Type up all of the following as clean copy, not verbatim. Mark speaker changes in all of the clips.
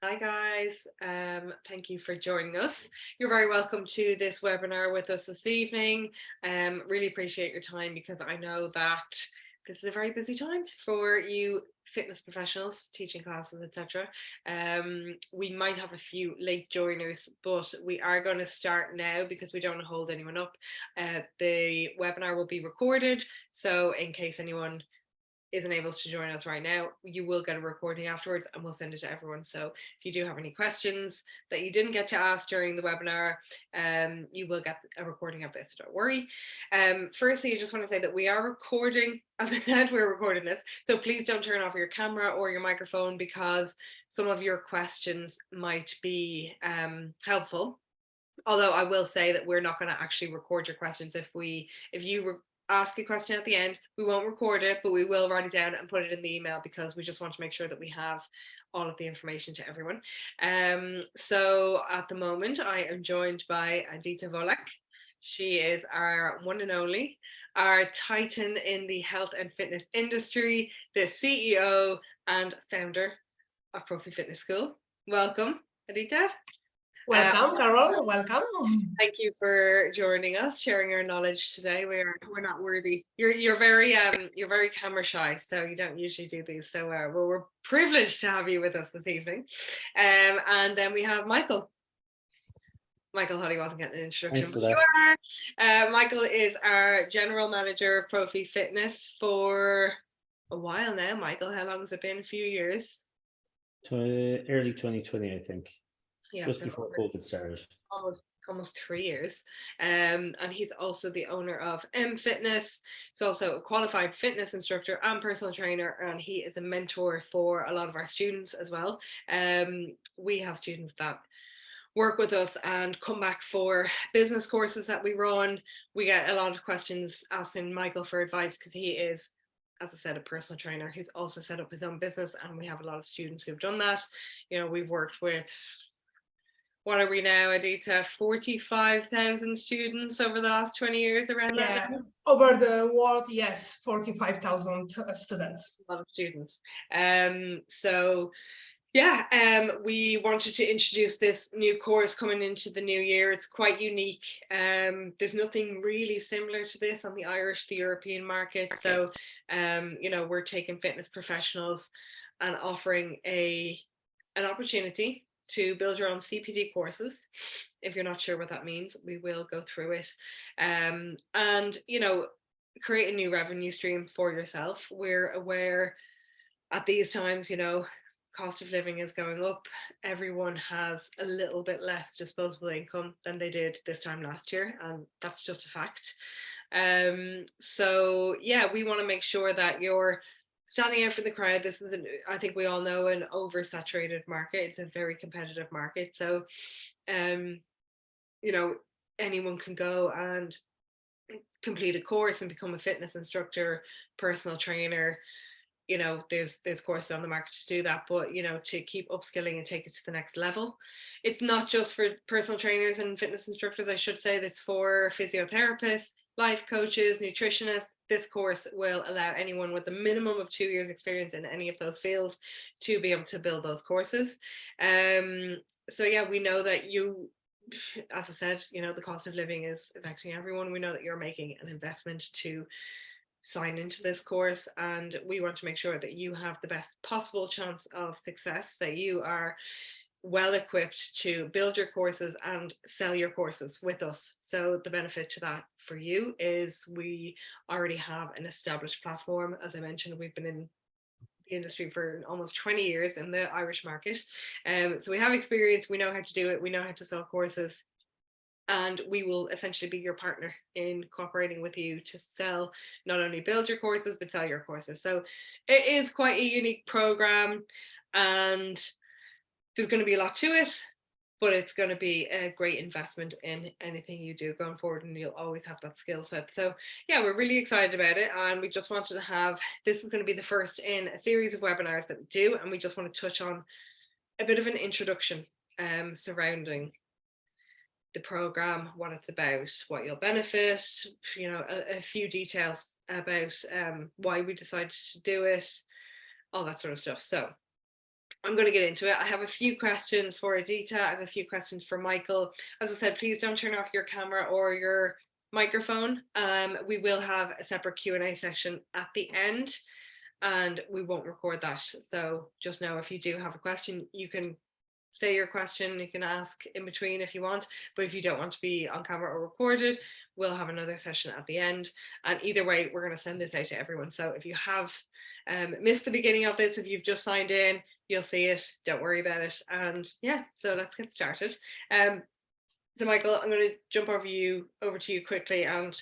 Speaker 1: Hi guys, thank you for joining us. You're very welcome to this webinar with us this evening. Really appreciate your time because I know that this is a very busy time for you fitness professionals, teaching classes, etc. We might have a few late joiners, but we are going to start now because we don't want to hold anyone up. The webinar will be recorded, so in case anyone isn't able to join us right now, you will get a recording afterwards and we'll send it to everyone. So if you do have any questions that you didn't get to ask during the webinar, you will get a recording of this, don't worry. Firstly, I just want to say that we are recording, as I said, we're recording this. So please don't turn off your camera or your microphone because some of your questions might be helpful. Although I will say that we're not going to actually record your questions. If you ask a question at the end, we won't record it, but we will write it down and put it in the email because we just want to make sure that we have all of the information to everyone. So at the moment, I am joined by Adita Volek. She is our one and only, our titan in the health and fitness industry, the CEO and founder of ProFi Fitness School. Welcome, Adita.
Speaker 2: Welcome, Carol. Welcome.
Speaker 1: Thank you for joining us, sharing your knowledge today. We're not worthy. You're very camera shy, so you don't usually do these. So we're privileged to have you with us this evening. And then we have Michael. Michael Holly wasn't getting an introduction.
Speaker 3: Thanks for that.
Speaker 1: Michael is our general manager of ProFi Fitness for a while now. Michael, how long has it been? A few years.
Speaker 3: Early 2020, I think.
Speaker 1: Yeah,
Speaker 3: just before COVID started.
Speaker 1: Almost 3 years. And he's also the owner of M Fitness. He's also a qualified fitness instructor and personal trainer, and he is a mentor for a lot of our students as well. We have students that work with us and come back for business courses that we run. We get a lot of questions asking Michael for advice because he is, as I said, a personal trainer who's also set up his own business, and we have a lot of students who've done that. You know, we've worked with, what are we now, Adita? 45,000 students over the last 20 years around that?
Speaker 2: Yeah, over the world, yes, 45,000 students.
Speaker 1: A lot of students. We wanted to introduce this new course coming into the new year. It's quite unique. There's nothing really similar to this on the Irish, the European market. So, we're taking fitness professionals and offering an opportunity to build your own CPD courses. If you're not sure what that means, we will go through it. And, create a new revenue stream for yourself. We're aware at these times, cost of living is going up. Everyone has a little bit less disposable income than they did this time last year, and that's just a fact. We want to make sure that you're standing out from the crowd. This is, I think we all know, an oversaturated market. It's a very competitive market. So, anyone can go and complete a course and become a fitness instructor, personal trainer. There's courses on the market to do that, but to keep upskilling and take it to the next level. It's not just for personal trainers and fitness instructors. I should say that's for physiotherapists, life coaches, nutritionists. This course will allow anyone with a minimum of 2 years experience in any of those fields to be able to build those courses. We know that you, as I said, the cost of living is affecting everyone. We know that you're making an investment to sign into this course, and we want to make sure that you have the best possible chance of success, that you are well equipped to build your courses and sell your courses with us. So the benefit to that for you is we already have an established platform. As I mentioned, we've been in the industry for almost 20 years in the Irish market. So we have experience, we know how to do it, we know how to sell courses, and we will essentially be your partner in cooperating with you to sell, not only build your courses, but sell your courses. So it is quite a unique program, and there's going to be a lot to it, but it's going to be a great investment in anything you do going forward, and you'll always have that skill set. So we're really excited about it, and we just wanted to have, this is going to be the first in a series of webinars that we do, and we just want to touch on a bit of an introduction surrounding the program, what it's about, what you'll benefit, a few details about why we decided to do it, all that sort of stuff. So I'm going to get into it. I have a few questions for Adita. I have a few questions for Michael. As I said, please don't turn off your camera or your microphone. We will have a separate Q&A session at the end, and we won't record that. So just know, if you do have a question, you can say your question, you can ask in between if you want, but if you don't want to be on camera or recorded, we'll have another session at the end. And either way, we're going to send this out to everyone. So if you have missed the beginning of this, if you've just signed in, you'll see it, don't worry about it. And yeah, so let's get started. So Michael, I'm going to jump over to you quickly and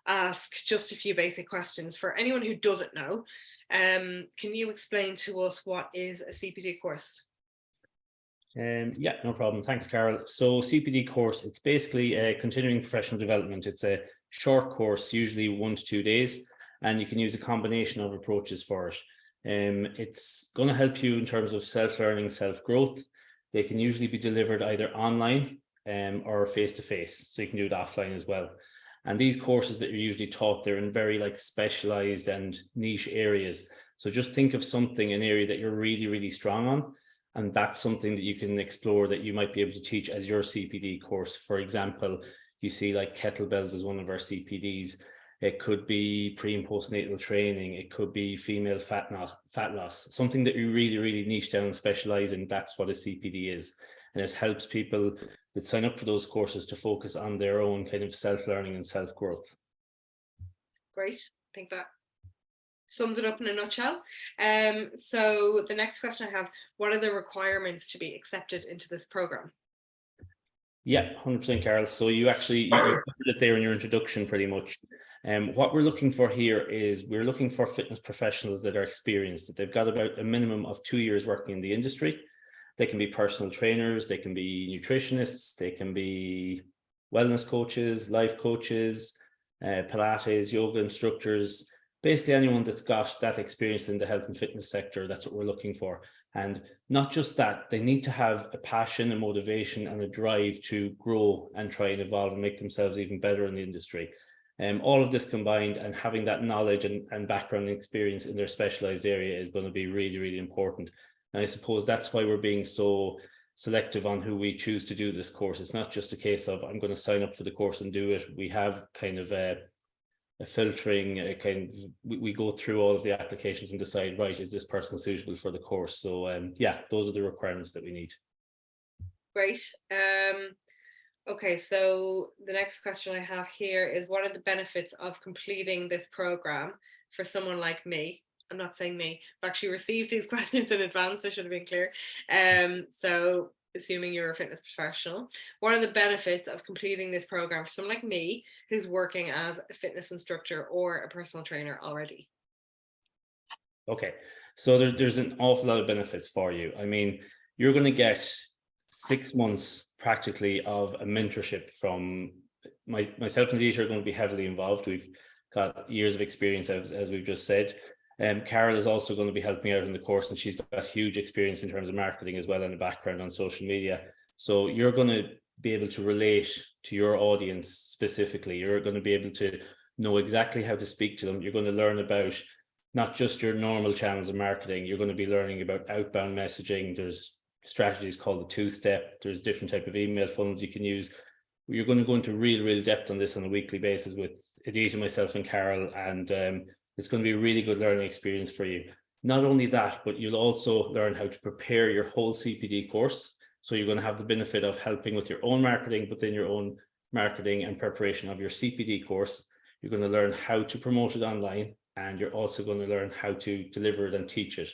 Speaker 1: ask just a few basic questions for anyone who doesn't know. Can you explain to us what is a CPD course?
Speaker 3: Yeah, no problem. Thanks, Carol. So CPD course, it's basically a continuing professional development. It's a short course, usually 1 to 2 days, and you can use a combination of approaches for it. It's going to help you in terms of self-learning, self-growth. They can usually be delivered either online or face-to-face, so you can do it offline as well. And these courses that you're usually taught, they're in very specialized and niche areas. So just think of something, an area that you're really, really strong on, and that's something that you can explore that you might be able to teach as your CPD course. For example, you see kettlebells as one of our CPDs. It could be pre and postnatal training. It could be female fat loss, something that you really, really niche down and specialize in. That's what a CPD is. And it helps people that sign up for those courses to focus on their own kind of self-learning and self-growth.
Speaker 1: Great. I think that sums it up in a nutshell. So the next question I have, what are the requirements to be accepted into this program?
Speaker 3: Yeah, 100%, Carol. So you covered it there in your introduction pretty much. What we're looking for here is we're looking for fitness professionals that are experienced, that they've got about a minimum of 2 years working in the industry. They can be personal trainers, they can be nutritionists, they can be wellness coaches, life coaches, Pilates, yoga instructors, basically anyone that's got that experience in the health and fitness sector. That's what we're looking for. And not just that, they need to have a passion and motivation and a drive to grow and try and evolve and make themselves even better in the industry. All of this combined, and having that knowledge and background and experience in their specialized area is going to be really, really important. And I suppose that's why we're being so selective on who we choose to do this course. It's not just a case of I'm going to sign up for the course and do it. We have kind of a filtering, we go through all of the applications and decide, right, is this person suitable for the course? So yeah, those are the requirements that we need.
Speaker 1: Great. Okay, so the next question I have here is, what are the benefits of completing this program for someone like me? I'm not saying me, I've actually received these questions in advance, I should have been clear. So assuming you're a fitness professional, what are the benefits of completing this program for someone like me who's working as a fitness instructor or a personal trainer already?
Speaker 3: Okay, so there's an awful lot of benefits for you. I mean, you're going to get 6 months practically of a mentorship from myself and Adita are going to be heavily involved. We've got years of experience, as we've just said. Carol is also going to be helping out in the course, and she's got huge experience in terms of marketing as well and a background on social media. So you're going to be able to relate to your audience specifically. You're going to be able to know exactly how to speak to them. You're going to learn about not just your normal channels of marketing. You're going to be learning about outbound messaging. There's strategies called the 2-step. There's different type of email funnels you can use. You're going to go into real depth on this on a weekly basis with Adita, myself, and Carol, and it's going to be a really good learning experience for you. Not only that, but you'll also learn how to prepare your whole CPD course. So you're going to have the benefit of helping with your own marketing, but then your own marketing and preparation of your CPD course. You're going to learn how to promote it online, and you're also going to learn how to deliver it and teach it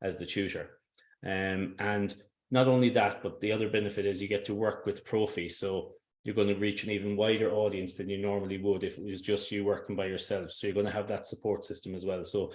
Speaker 3: as the tutor. And not only that, but the other benefit is you get to work with ProFi. So you're going to reach an even wider audience than you normally would if it was just you working by yourself. So you're going to have that support system as well. So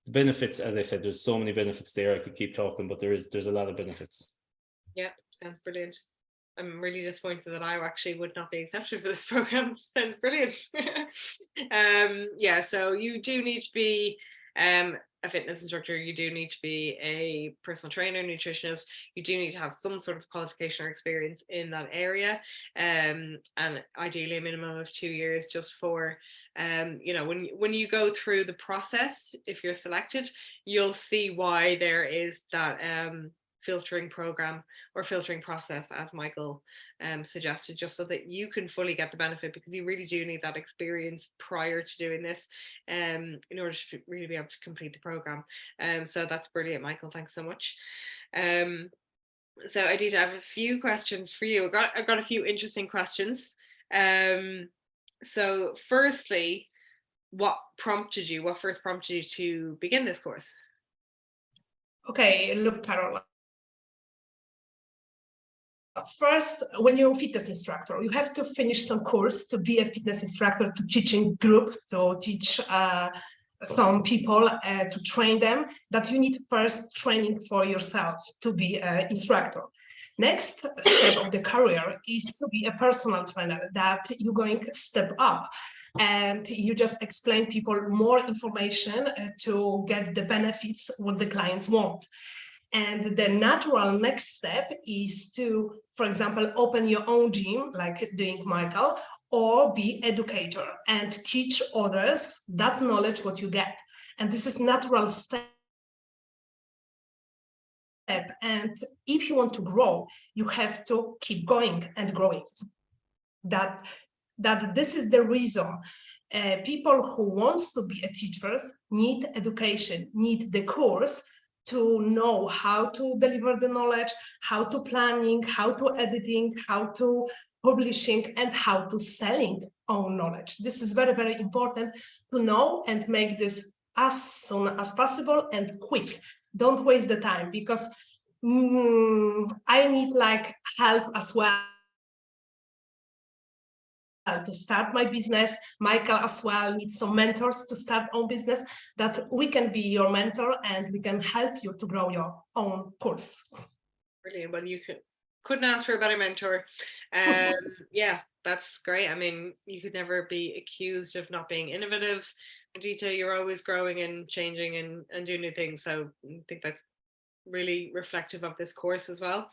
Speaker 3: the benefits, as I said, there's so many benefits there. I could keep talking, but there's a lot of benefits.
Speaker 1: Yeah, sounds brilliant. I'm really disappointed that I actually would not be accepted for this program. Sounds brilliant. Yeah, so you do need to be a fitness instructor, you do need to be a personal trainer, nutritionist, you do need to have some sort of qualification or experience in that area, and ideally a minimum of 2 years, just for you know, when you go through the process, if you're selected, you'll see why there is that filtering program or filtering process, as Michael suggested, just so that you can fully get the benefit, because you really do need that experience prior to doing this in order to really be able to complete the program. So that's brilliant, Michael. Thanks so much. So Aditya, I have a few questions for you. I've got a few interesting questions. So firstly, what first prompted you to begin this course?
Speaker 2: Okay, look, Carol. First, when you're a fitness instructor, you have to finish some course to be a fitness instructor, to teaching group, to teach some people, to train them, that you need first training for yourself to be an instructor. Next step of the career is to be a personal trainer, that you're going to step up and you just explain people more information to get the benefits what the clients want. And the natural next step is to, for example, open your own gym, like doing Michael, or be educator and teach others that knowledge what you get. And this is natural step. And if you want to grow, you have to keep going and growing. That this is the reason people who wants to be a teachers need education, need the course to know how to deliver the knowledge, how to planning, how to editing, how to publishing, and how to selling own knowledge. This is very, very important to know and make this as soon as possible and quick. Don't waste the time, because I need like help as well to start my business. Michael as well needs some mentors to start own business, that we can be your mentor and we can help you to grow your own course.
Speaker 1: Brilliant. Well, you couldn't ask for a better mentor. Yeah, that's great. I mean, you could never be accused of not being innovative. Aditya, you're always growing and changing and doing new things. So I think that's really reflective of this course as well.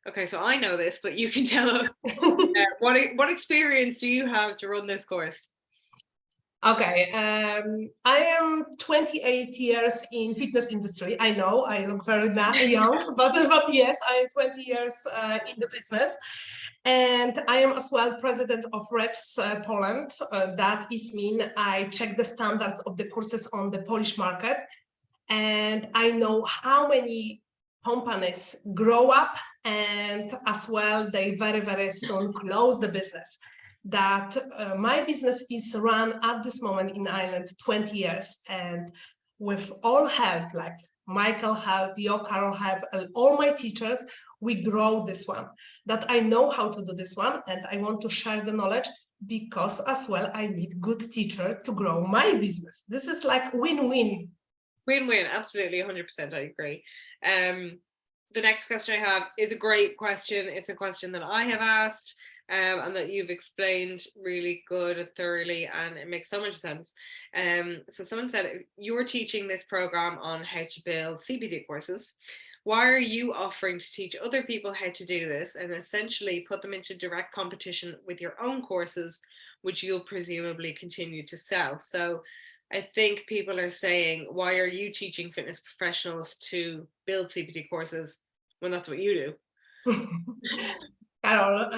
Speaker 1: Okay, so I know this, but you can tell us what experience do you have to run this course?
Speaker 2: Okay, I am 28 years in fitness industry. I know I look very young, but yes, I am 20 years in the business. And I am as well president of Reps Poland. That is mean I check the standards of the courses on the Polish market. And I know how many companies grow up, and as well, they very, very soon close the business. That my business is run at this moment in Ireland 20 years, and with all help, like Michael help, Carol help, and all my teachers, we grow this one. That I know how to do this one, and I want to share the knowledge, because as well I need good teacher to grow my business. This is like win-win.
Speaker 1: Win-win, absolutely, 100%. I agree. The next question I have is a great question. It's a question that I have asked and that you've explained really good and thoroughly, and it makes so much sense. So someone said, you're teaching this program on how to build CPD courses. Why are you offering to teach other people how to do this and essentially put them into direct competition with your own courses, which you'll presumably continue to sell? So I think people are saying, why are you teaching fitness professionals to build CPD courses when that's what you do?
Speaker 2: Carol,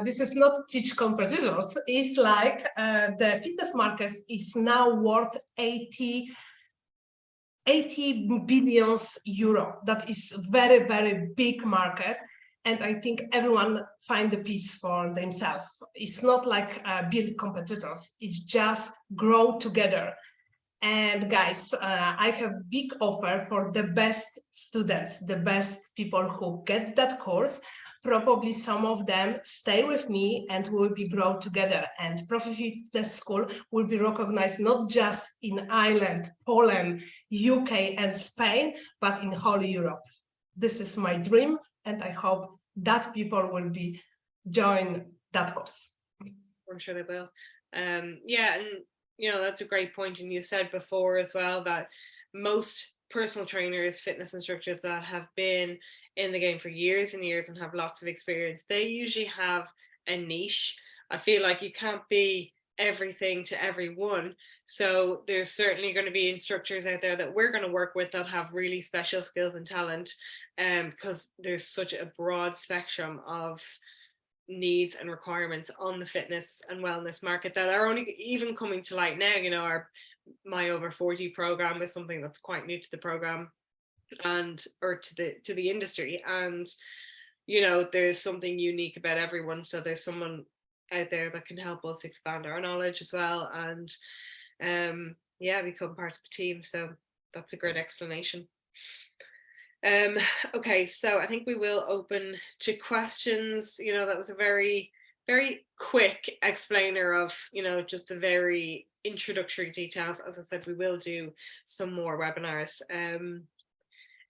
Speaker 2: this is not teach competitors. It's like the fitness market is now worth 80 billions euro. That is very, very big market. And I think everyone find the piece for themselves. It's not like build competitors. It's just grow together. And guys, I have big offer for the best students, the best people who get that course. Probably some of them stay with me and we'll be grow together. And ProFi Fitness School will be recognized not just in Ireland, Poland, UK and Spain, but in whole Europe. This is my dream, and I hope that people will be join that course.
Speaker 1: I'm sure they will. Yeah, and you know, that's a great point. And you said before as well that most personal trainers, fitness instructors that have been in the game for years and years and have lots of experience, they usually have a niche. I feel like you can't be everything to everyone. So there's certainly going to be instructors out there that we're going to work with that have really special skills and talent, because there's such a broad spectrum of needs and requirements on the fitness and wellness market that are only even coming to light now. You know, our My Over 40 program is something that's quite new to the program and or to the industry, and you know, there's something unique about everyone. So there's someone out there that can help us expand our knowledge as well, and yeah, become part of the team. So that's a great explanation. Okay, so I think we will open to questions. You know, that was a very, very quick explainer of, you know, just the very introductory details. As I said, we will do some more webinars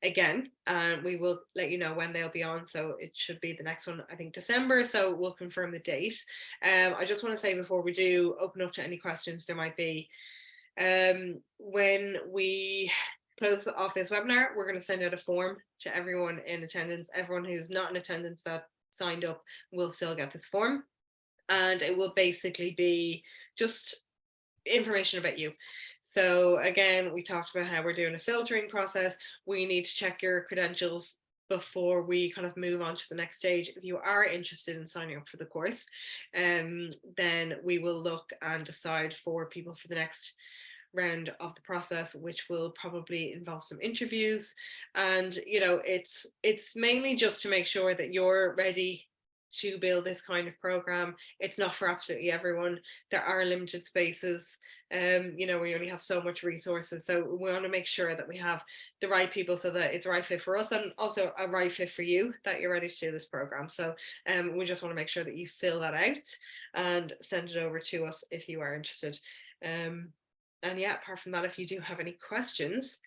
Speaker 1: again, and we will let you know when they'll be on. So it should be the next one, I think December, so we'll confirm the date. I just want to say before we do open up to any questions there might be, when we close off this webinar, we're going to send out a form to everyone in attendance. Everyone who's not in attendance that signed up will still get this form, and it will basically be just information about you. So again, we talked about how we're doing a filtering process. We need to check your credentials before we kind of move on to the next stage. If you are interested in signing up for the course, then we will look and decide for people for the next round of the process, which will probably involve some interviews. And you know, it's mainly just to make sure that you're ready to build this kind of program. It's not for absolutely everyone. There are limited spaces. You know, we only have so much resources, so we want to make sure that we have the right people so that it's a right fit for us and also a right fit for you, that you're ready to do this program. So we just want to make sure that you fill that out and send it over to us if you are interested. And yeah, apart from that, if you do have any questions,